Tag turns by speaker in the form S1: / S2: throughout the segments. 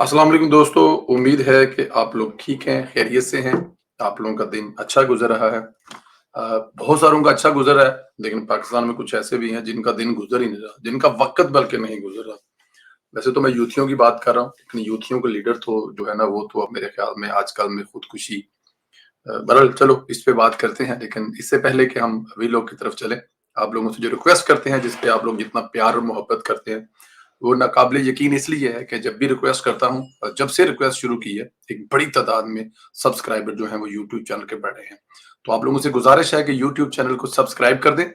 S1: अस्सलाम वालेकुम दोस्तों, उम्मीद है कि आप लोग ठीक हैं, खैरियत से हैं। आप लोगों का दिन अच्छा गुज़र रहा है। बहुत सारों का अच्छा गुज़र रहा है, लेकिन पाकिस्तान में कुछ ऐसे भी हैं जिनका दिन गुज़र ही नहीं रहा, जिनका वक़्त बल्कि नहीं गुज़र रहा। वैसे तो मैं यूथियों की बात कर रहा हूँ, लेकिन यूथियों के लीडर तो जो है ना, वो तो अब मेरे ख़्याल में आजकल में खुदकुशी बहरहाल चलो इस पे बात करते हैं, लेकिन इससे पहले कि हम वीलॉग की तरफ चलें, आप लोगों से जो रिक्वेस्ट करते हैं, जिस पे आप लोग जितना प्यार और मोहब्बत करते हैं, वो नाकाबिले यकीन इसलिए है कि जब भी रिक्वेस्ट करता हूँ, जब से रिक्वेस्ट शुरू की है, एक बड़ी तादाद में सब्सक्राइबर जो हैं वो यूट्यूब चैनल के बढ़े हैं। तो आप लोगों से गुजारिश है कि यूट्यूब चैनल को सब्सक्राइब कर दें,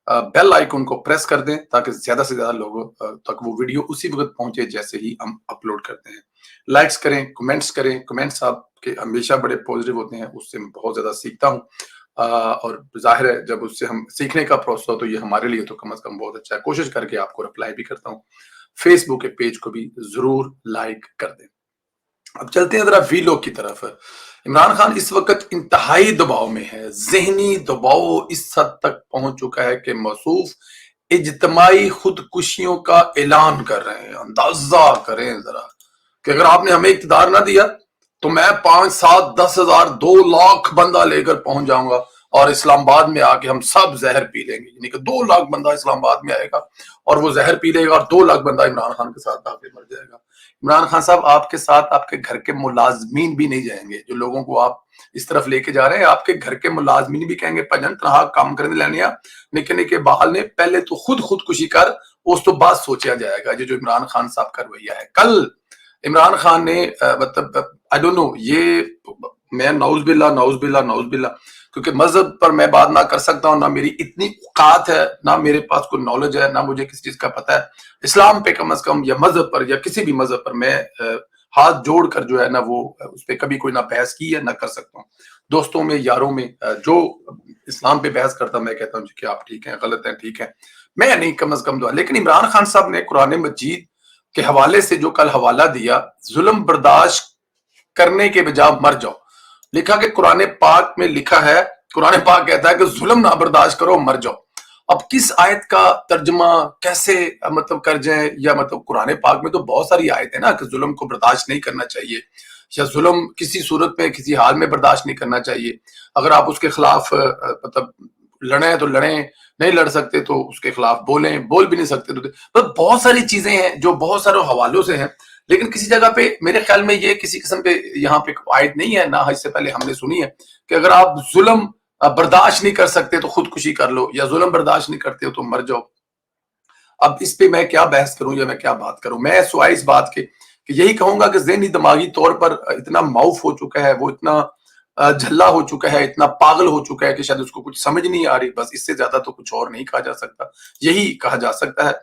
S1: बेल आइकन को प्रेस कर दें ताकि ज़्यादा से ज़्यादा लोगों तक वो वीडियो उसी वक़्त पहुँचे जैसे ही हम अपलोड करते हैं। लाइक्स करें, कमेंट्स करें, कमेंट्स आपके हमेशा बड़े पॉजिटिव होते हैं, उससे मैं बहुत ज़्यादा सीखता हूँ। और ज़ाहिर है जब उससे हम सीखने का प्रोसेस हो तो ये हमारे लिए तो कम से कम बहुत अच्छा है। कोशिश करके आपको रिप्लाई भी करता हूँ। फेसबुक के पेज को भी ज़रूर लाइक कर दें। अब चलते हैं ज़रा वीलॉग की तरफ। इमरान खान इस वक़्त इंतहाई दबाव में है। ज़हनी दबाव इस हद तक पहुँच चुका है कि मौसूफ इज्तिमाई खुदकुशियों का ऐलान कर रहे हैं। अंदाज़ा करें ज़रा कि अगर आपने हमें इक़्तिदार ना दिया तो मैं 5, 7, 10,000, 2 लाख बंदा लेकर पहुंच जाऊंगा और इस्लामाबाद में आके हम सब जहर पी लेंगे। यानी कि 2 लाख बंदा इस्लामाबाद में आएगा और वो जहर पी लेगा और 2 लाख बंदा इमरान खान के साथ आके मर जाएगा। इमरान खान साहब, आपके साथ आपके घर के मुलाजमीन भी नहीं जाएंगे। जो लोगों को आप इस तरफ लेके जा रहे हैं, आपके घर के मुलाजमीन भी कहेंगे भजन तनहा काम करने लैनिया निके निके बहाल ने, पहले तो खुदकुशी कर, उस तो बाद सोचा जाएगा। ये जो इमरान खान साहब का रवैया है, कल इमरान खान ने मतलब आई डोंट नो, ये मैं नाउज़ बिल्ला, क्योंकि मजहब पर मैं बात ना कर सकता हूँ, ना मेरी इतनी औकात है, ना मेरे पास कोई नॉलेज है, ना मुझे किसी चीज का पता है। इस्लाम पे कम से कम या मजहब पर या किसी भी मजहब पर मैं हाथ जोड़कर जो है ना वो उस पर कभी कोई ना बहस की है ना कर सकता हूँ। दोस्तों में, यारों में जो इस्लाम पे बहस करता, मैं कहता हूँ कि आप ठीक हैं, गलत हैं, ठीक है, मैं नहीं कम से कम दुआ। लेकिन इमरान खान साहब ने कुरान मजीद के हवाले से जो कल हवाला दिया, जुल्म बर्दाश्त करने के बजाय मर जाओ, लिखा कि कुरान पाक में लिखा है, कुरान पाक कहता है कि जुल्म ना बर्दाश्त करो, मर जाओ। अब किस आयत का तर्जमा कैसे मतलब कर जाए, या मतलब कुरान पाक में तो बहुत सारी आयत है ना कि जुल्म को बर्दाश्त नहीं करना चाहिए, या जुल्म किसी सूरत में किसी हाल में बर्दाश्त नहीं करना चाहिए। अगर आप उसके खिलाफ मतलब लड़े तो लड़े, नहीं लड़ सकते तो उसके खिलाफ बोलें, बोल भी नहीं सकते तो बहुत सारी चीजें हैं जो बहुत सारे हवालों से हैं। लेकिन किसी जगह पे मेरे ख्याल में ये किसी किस्म पे यहाँ पे आयत नहीं है ना, इससे पहले हमने सुनी है कि अगर आप जुल्म बर्दाश्त नहीं कर सकते तो खुदकुशी कर लो, या जुल्म बर्दाश्त नहीं करते हो तो मर जाओ। अब इस पे मैं क्या बहस करूं या मैं क्या बात करूं? मैं सिवाय इस बात के कि यही कहूंगा कि ज़हनी दिमागी तौर पर इतना माऊफ हो चुका है, वो इतना झल्ला हो चुका है, इतना पागल हो चुका है कि शायद उसको कुछ समझ नहीं आ रही। बस इससे ज्यादा तो कुछ और नहीं कहा जा सकता, यही कहा जा सकता है।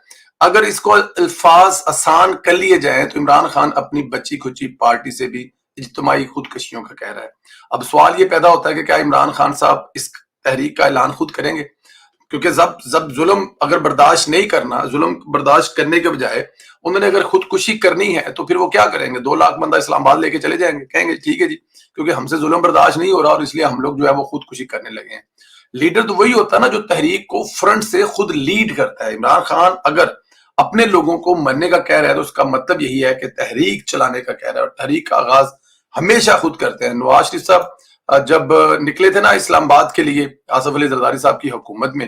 S1: अगर इसको अल्फाज आसान कर लिए जाए तो इमरान खान अपनी बच्ची खुची पार्टी से भी इज्तिमाई खुदकशियों का कह रहा है। अब सवाल ये पैदा होता है कि क्या इमरान खान साहब इस तहरीक का ऐलान खुद करेंगे? क्योंकि जब जब जुल्म अगर बर्दाश्त नहीं करना, जुल्म बर्दाश्त करने के बजाय उन्होंने अगर खुदकुशी करनी है तो फिर वो क्या करेंगे? 2 लाख बंदा इस्लामाबाद लेके चले जाएंगे, कहेंगे ठीक है जी, क्योंकि हमसे जुल्म बर्दाश्त नहीं हो रहा और इसलिए हम लोग जो है वो खुदकुशी करने लगे हैं। लीडर तो वही होता है ना जो तहरीक को फ्रंट से खुद लीड करता है। इमरान खान अगर अपने लोगों को मरने का कह रहा है तो उसका मतलब यही है कि तहरीक चलाने का कह रहा है, और तहरीक का आगाज हमेशा खुद करते हैं। नवाज शरीफ साहब जब निकले थे ना इस्लामाबाद के लिए आसफ अली जरदारी साहब की हुकूमत में,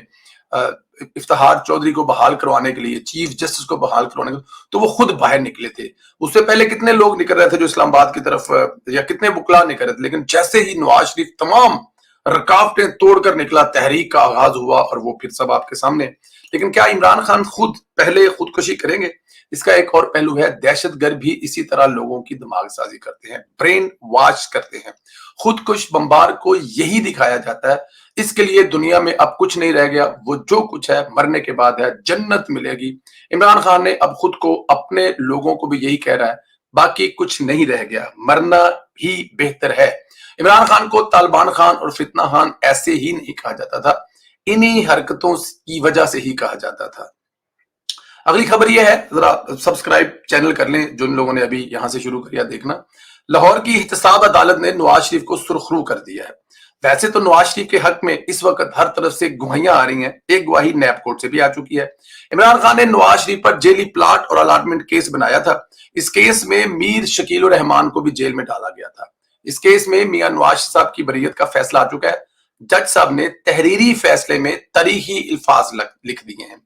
S1: इफ्तिखार चौधरी को बहाल करवाने के लिए, चीफ जस्टिस को बहाल करवाने के लिए, तो वो खुद बाहर निकले थे। उससे पहले कितने लोग निकल रहे थे जो इस्लामाबाद की तरफ, या कितने बुकला निकल रहे थे, लेकिन जैसे ही नवाज शरीफ तमाम रुकावटें तोड़कर निकला, तहरीक का आगाज हुआ और वो फिर सब आपके सामने। लेकिन क्या इमरान खान खुद पहले खुदकुशी करेंगे? इसका एक और पहलू है, दहशतगर्द भी इसी तरह लोगों की दिमाग साजी करते हैं, ब्रेन वॉश करते हैं। खुदकुश बम्बार को यही दिखाया जाता है, इसके लिए दुनिया में अब कुछ नहीं रह गया, वो जो कुछ है मरने के बाद है, जन्नत मिलेगी। इमरान खान ने अब खुद को, अपने लोगों को भी यही कह रहा है, बाकी कुछ नहीं रह गया, मरना ही बेहतर है। इमरान खान को तालिबान खान और फितना खान ऐसे ही नहीं कहा जाता था, इन्हीं हरकतों की वजह से ही कहा जाता था। अगली खबर यह है, जरा सब्सक्राइब चैनल कर लें जिन लोगों ने अभी यहां से शुरू किया देखना। लाहौर की एहतसाब अदालत ने नवाज शरीफ को सुरखरू कर दिया है। वैसे तो नवाज शरीफ के हक में इस वक्त हर तरफ से गवाहियां आ रही हैं, एक गवाही नैब कोर्ट से भी आ चुकी है। इमरान खान ने नवाज शरीफ पर जेली प्लाट और अलाटमेंट केस बनाया था। इस केस में मीर शकील उर रहमान को भी जेल में डाला गया था। इस केस में मियां नवाज साहब की बरीयत का फैसला आ चुका है। जज साहब ने तहरीरी फैसले में तरीही अल्फाज लिख दिए हैं।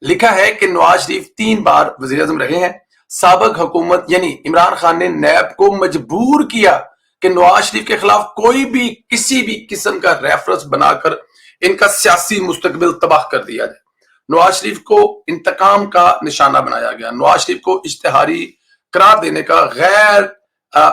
S1: लिखा है कि नवाज शरीफ 3 बार वजीर आजम रहे हैं। साबिक हुकूमत यानी इमरान खान ने नैब को मजबूर किया कि नवाज शरीफ के खिलाफ कोई भी किसी भी किस्म का रेफरेंस बनाकर इनका सियासी मुस्तकबिल तबाह कर दिया जाए। नवाज शरीफ को इंतकाम का निशाना बनाया गया। नवाज शरीफ को इश्तिहारी करार देने का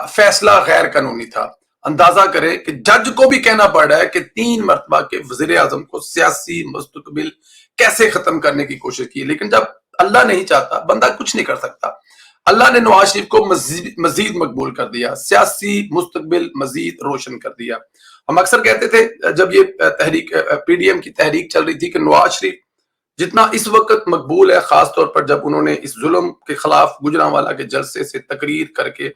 S1: फैसला गैर कानूनी था। अंदाजा करें कि जज को भी कहना पड़ रहा है कि 3 मरतबा के वजीर आजम को सियासी मुस्तकबिल कैसे खत्म करने की कोशिश की, लेकिन जब अल्लाह नहीं चाहता बंदा कुछ नहीं कर सकता। अल्लाह ने नवाज शरीफ को मजीद मकबूल कर दिया, सियासी मुस्तकबिल मजीद रोशन कर दिया। हम अक्सर कहते थे जब ये तहरीक पीडीएम की तहरीक चल रही थी कि नवाज शरीफ जितना इस वक्त मकबूल है, खास तौर पर जब उन्होंने इस जुल्म के खिलाफ गुजरांवाला के जलसे से तकरीर करके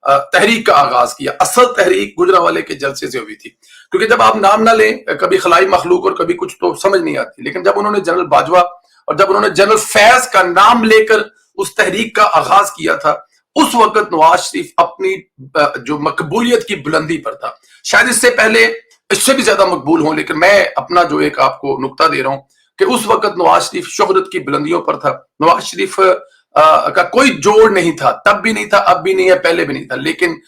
S1: तहरीक का आगाज किया। असल तहरीक गुजरांवाले के जलसे से हुई थी, क्योंकि जब आप नाम ना लें कभी खलाई मखलूक और कभी कुछ तो समझ नहीं आती। लेकिन जब उन्होंने जनरल बाजवा और जब उन्होंने जनरल फैज का नाम लेकर उस तहरीक का आगाज किया था, उस वक्त नवाज शरीफ अपनी जो मकबूलियत की बुलंदी पर था। शायद इससे पहले इससे भी ज्यादा मकबूल हो, लेकिन मैं अपना जो एक आपको नुक्ता दे रहा हूं कि उस वक्त नवाज शरीफ शोहरत की बुलंदियों पर था। नवाज शरीफ का कोई जोड़ नहीं था, तब भी नहीं था, अब भी नहीं है, पहले भी नहीं था। लेकिन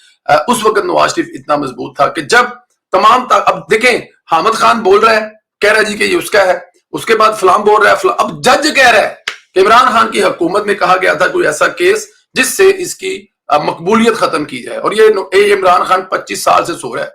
S1: उस वक्त नवाज शरीफ इतना मजबूत था कि जब तमाम अब देखें, हामिद खान बोल रहा है, कह रहा है जी कि ये उसका है, उसके बाद फलाम बोल रहा है, अब जज कह रहा है कि इमरान खान की हुकूमत में कहा गया था कोई ऐसा केस जिससे इसकी मकबूलियत खत्म की जाए। और ये इमरान खान 25 साल से सो रहा है,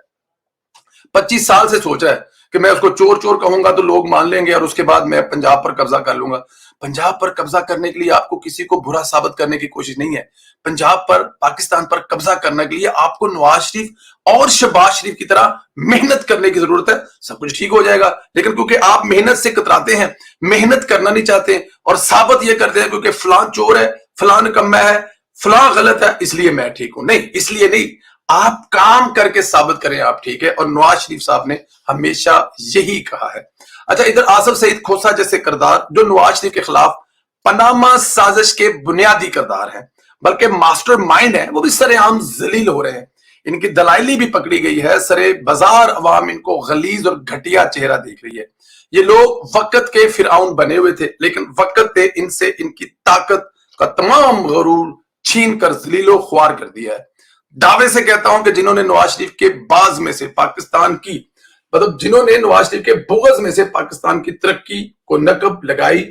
S1: 25 साल से सोच रहा है कि मैं उसको चोर चोर कहूंगा तो लोग मान लेंगे और उसके बाद मैं पंजाब पर कब्जा कर लूंगा। पंजाब पर कब्जा करने के लिए आपको किसी को बुरा साबित करने की कोशिश नहीं है। पंजाब पर, पाकिस्तान पर कब्जा करने के लिए आपको नवाज शरीफ और शहबाज शरीफ की तरह मेहनत करने की जरूरत है। सब कुछ ठीक हो जाएगा। लेकिन क्योंकि आप मेहनत से कतराते हैं, मेहनत करना नहीं चाहते और साबित ये करते हैं क्योंकि फलां चोर है, फलां निकम्मा है, फलां गलत है, इसलिए मैं ठीक हूं। नहीं, इसलिए नहीं, आप काम करके साबित करें आप ठीक है। और नवाज शरीफ साहब ने हमेशा यही कहा है। अच्छा, इधर आसिफ सईद खोसा जैसे किरदार जो नवाज शरीफ के खिलाफ पनामा साजिश के बुनियादी किरदार हैं, बल्कि मास्टर माइंड है, वो भी सरेआम जलील हो रहे हैं। इनकी दलाइली भी पकड़ी गई है। सरे बाजार अवाम इनको गलीज और घटिया चेहरा देख रही है। ये लोग वक्त के फिरआउन बने हुए थे, लेकिन वक्त ने इनसे इनकी ताकत का तमाम गरूर छीन कर जलीलो ख्वार कर दिया है। दावे से कहता हूं कि जिन्होंने नवाज शरीफ के बाज में से पाकिस्तान की जिन्होंने नवाज शरीफ के बुग़्ज़ में से पाकिस्तान की तरक्की को नकब लगाई,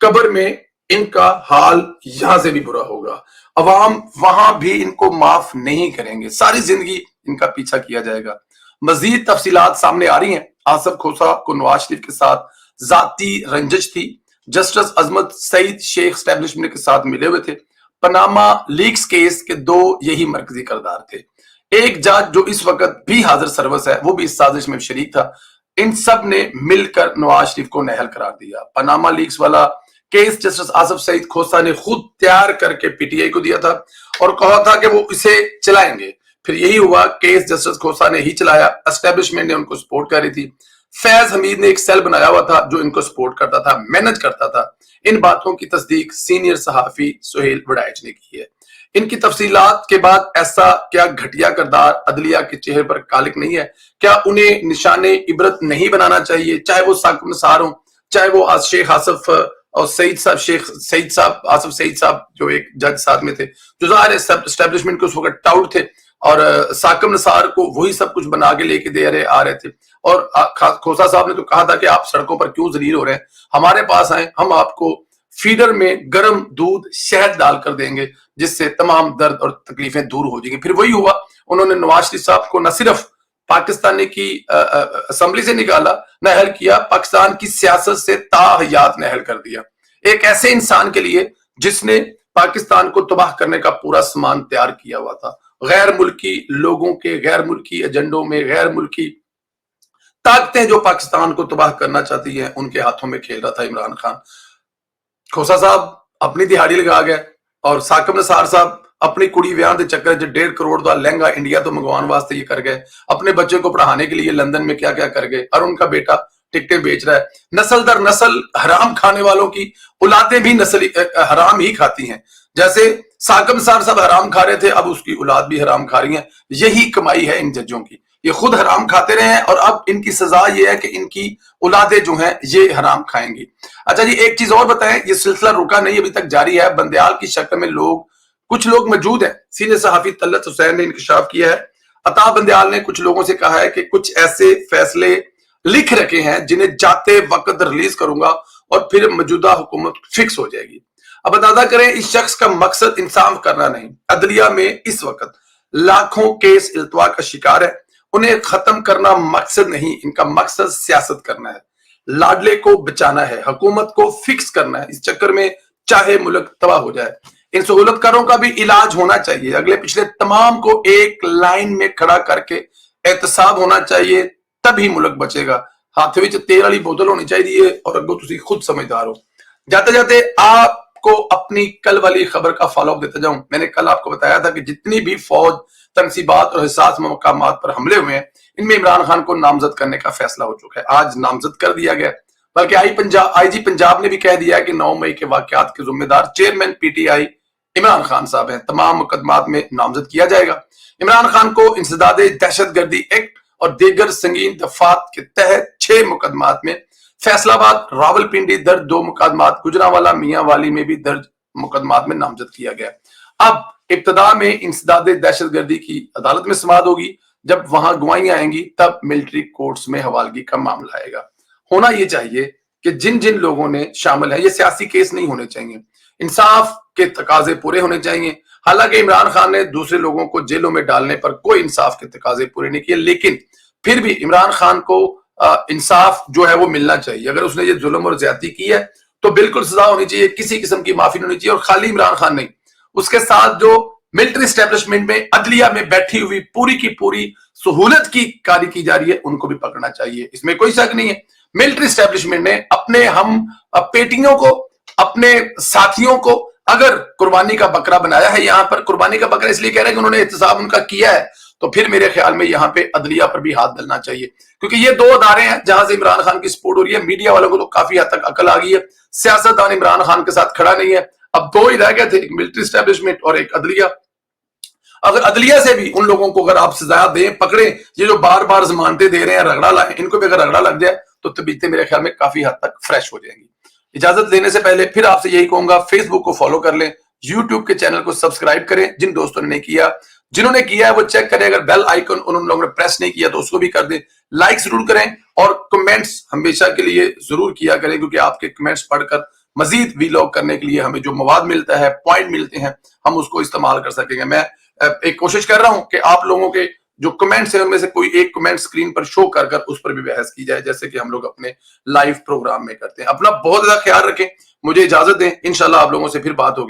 S1: कब्र में इनका हाल यहां से भी बुरा होगा। अवाम वहां भी इनको माफ नहीं करेंगे, सारी जिंदगी इनका पीछा किया जाएगा। मजीद तफसीलात सामने आ रही हैं। आसिफ खोसा को नवाज शरीफ के साथ जाती रंजिश थी। जस्टिस अजमत सईद शेख एस्टेब्लिशमेंट के साथ मिले हुए थे। पनामा लीक्स केस के 2 यही मरकजी किरदार थे। एक जज जो इस वक्त भी हाजिर सर्वस है, वो भी इस साजिश में शरीक था। इन सब ने मिलकर नवाज शरीफ को नाअहल करार दिया। पनामा लीक्स वाला केस जस्टिस आसिफ सईद खोसा ने खुद तैयार करके पीटीआई को दिया था और कहा था कि वो इसे चलाएंगे। फिर यही हुआ, केस जस्टिस खोसा ने ही चलाया। एस्टेब्लिशमेंट ने उनको सपोर्ट कर रही थी। फैज हमीद ने एक सेल बनाया हुआ था जो इनको सपोर्ट करता था, मैनेज करता था। इन बातों की तस्दीक सीनियर सहाफी सुहेल वड़ाइच ने की है। इनकी तफसीलात के बाद ऐसा क्या घटिया किरदार अदलिया के चेहरे पर कालिक नहीं है? क्या उन्हें निशाने इबरत नहीं बनाना चाहिए? चाहे वो साकिब निसार हो, चाहे वो शेख आसिफ और सईद साहब, शेख सईद साहब, आसिफ सईद साहब जो एक जज साथ में थे, जो ज़ाहिर एस्टेब्लिशमेंट के उस वक्त टाउट थे और साकिब निसार को वही सब कुछ बना के लेके दे रहे आ रहे थे। और खोसा साहब ने तो कहा था कि आप सड़कों पर क्यों जलील हो रहे हैं, हमारे पास आए, हम आपको फीडर में गर्म दूध शहद डालकर देंगे जिससे तमाम दर्द और तकलीफें दूर हो जाएंगी। फिर वही हुआ, उन्होंने नवाज शरीफ साहब को न सिर्फ पाकिस्तान की असेंबली से निकाला, नाअहल किया, पाकिस्तान की सियासत से ताहयात नाअहल कर दिया। एक ऐसे इंसान के लिए जिसने पाकिस्तान को तबाह करने का पूरा सामान तैयार किया हुआ था। गैर मुल्की लोगों के गैर मुल्की एजेंडों में गैर मुल्की ताकतें जो पाकिस्तान को तबाह करना चाहती हैं, उनके हाथों में खेल रहा था इमरान खान। खोसा साहब अपनी दिहाड़ी लगा गए और साकिब निसार साहब اپنی کڑی ویاہ دے چکر جو 1.5 کروڑ دا لہنگا انڈیا تو منگوان واسطے یہ کر گئے, اپنے بچے کو پڑھانے کے لیے لندن میں کیا کیا کر گئے, اور ان کا بیٹا ٹکٹیں بیچ رہا ہے. نسل در نسل حرام کھانے والوں کی اولادیں بھی نسل حرام ہی کھاتی ہیں. جیسے ساکم سار صاحب حرام کھا رہے تھے, اب اس کی اولاد بھی حرام کھا رہی ہیں. یہی کمائی ہے ان ججوں کی, یہ خود حرام کھاتے رہے ہیں اور اب ان کی سزا یہ ہے کہ ان کی اولادیں جو ہیں یہ حرام کھائیں گی. اچھا جی, ایک چیز اور بتائیں, یہ سلسلہ رکا نہیں, ابھی تک جاری ہے. بندیال کی شکل میں کچھ لوگ موجود ہیں. سینئر صحافی طلعت حسین نے انکشاف کیا ہے, عطا بندیال نے کچھ لوگوں سے کہا ہے کہ کچھ ایسے فیصلے لکھ رکھے ہیں جنہیں جاتے وقت ریلیز کروں گا اور پھر موجودہ حکومت فکس ہو جائے گی. اب اندازہ کریں, اس شخص کا مقصد انصاف کرنا نہیں. عدلیہ میں اس وقت لاکھوں کیس التوا کا شکار ہے, انہیں ختم کرنا مقصد نہیں, ان کا مقصد سیاست کرنا ہے, لاڈلے کو بچانا ہے, حکومت کو فکس کرنا ہے. اس چکر میں چاہے ملک تباہ ہو جائے. ان سہولت کاروں کا بھی علاج ہونا چاہیے, اگلے پچھلے تمام کو ایک لائن میں کھڑا کر کے احتساب ہونا چاہیے, تبھی ملک بچے گا. ہاتھ وچ تیل والی بوتل ہونی چاہیے اور اگو تسی خود سمجھدار ہو. جاتے جاتے آپ کو اپنی کل والی خبر کا فالو اپ دیتا جاؤں. میں نے کل آپ کو بتایا تھا کہ جتنی بھی فوج تنصیبات اور حساس مقامات پر حملے ہوئے ہیں, ان میں عمران خان کو نامزد کرنے کا فیصلہ ہو چکا ہے. آج نامزد کر دیا گیا, بلکہ آئی جی پنجاب نے بھی کہہ دیا ہے کہ 9 مئی کے واقعات کے ذمہ دار chairman P T I Imran Khan صاحب ہیں. تمام مقدمات میں نامزد کیا جائے گا. عمران خان کو انسداد دہشت گردی ایکٹ اور دیگر سنگین دفعات کے تحت 6 مقدمات میں, فیصلہ آباد, راول پنڈی درج 2 مقدمات, گجرانوالہ میاں والی میں بھی درج مقدمات میں نامزد کیا گیا. اب ابتدا میں انسداد دہشت گردی کی عدالت میں سماعت ہوگی, جب وہاں گواہیاں آئیں گی تب ملٹری کورٹس میں حوالگی کا معاملہ آئے گا. ہونا یہ چاہیے کہ جن جن لوگوں نے شامل ہیں, یہ سیاسی کیس نہیں ہونے چاہیے, انصاف کے تقاضے پورے ہونے چاہیے. حالانکہ عمران خان نے دوسرے لوگوں کو جیلوں میں ڈالنے پر کوئی انصاف کے تقاضے پورے نہیں کیے, لیکن پھر بھی عمران خان کو انصاف جو ہے وہ ملنا چاہیے. اگر اس نے یہ ظلم اور زیادتی کی ہے تو بالکل سزا ہونی چاہیے, کسی قسم کی معافی نہیں ہونی چاہیے. اور خالی عمران خان نہیں, اس کے ساتھ جو ملٹری اسٹیبلشمنٹ میں عدلیہ میں بیٹھی ہوئی پوری کی پوری سہولت کی کاری کی جا رہی ہے, ان کو بھی پکڑنا چاہیے. اس میں کوئی شک نہیں ہے. ملٹری اسٹیبلشمنٹ نے اپنے ہم پیٹیوں کو, اپنے ساتھیوں کو اگر قربانی کا بکرا بنایا ہے, یہاں پر قربانی کا بکرا اس لیے کہہ رہے ہیں کہ انہوں نے احتساب ان کا کیا ہے, تو پھر میرے خیال میں یہاں پہ عدلیہ پر بھی ہاتھ ڈلنا چاہیے, کیونکہ یہ 2 ادارے ہیں جہاں سے عمران خان کی سپورٹ ہو رہی ہے. میڈیا والوں کو تو کافی حد تک عقل آ گئی ہے, سیاستدان عمران خان کے ساتھ کھڑا نہیں ہے. اب 2 ہی رہ گئے تھے, ایک ملٹری اسٹیبلشمنٹ اور ایک عدلیہ. اگر عدلیہ سے بھی ان لوگوں کو اگر آپ سزا دیں, پکڑیں, یہ جو بار بار ضمانتیں دے رہے ہیں, رگڑا لائیں, ان کو بھی اگر رگڑا لگ جائے تو طبیعتیں میرے خیال میں کافی حد تک فریش ہو جائیں گی. اجازت لینے سے پہلے پھر آپ سے یہی کہوں گا, فیس بک کو فالو کر لیں, یوٹیوب کے چینل کو سبسکرائب کریں جن دوستوں نے نہیں کیا, جنہوں نے کیا ہے وہ چیک کریں, اگر بیل آئیکن ان لوگوں نے پریس نہیں کیا تو اس کو بھی کر دیں, لائک ضرور کریں, اور کمنٹس ہمیشہ کے لیے ضرور کیا کریں, کیونکہ آپ کے کمنٹس پڑھ کر مزید ویلاگ کرنے کے لیے ہمیں جو مواد ملتا ہے, پوائنٹ ملتے ہیں, ہم اس کو استعمال کر سکیں گے. میں ایک کوشش کر رہا ہوں کہ آپ لوگوں کے جو کمنٹس ہیں ان میں سے کوئی ایک کمنٹ سکرین پر شو کر اس پر بھی بحث کی جائے, جیسے کہ ہم لوگ اپنے لائیو پروگرام میں کرتے ہیں. اپنا بہت زیادہ خیال رکھیں, مجھے اجازت دیں, انشاءاللہ آپ لوگوں سے پھر بات ہوگی.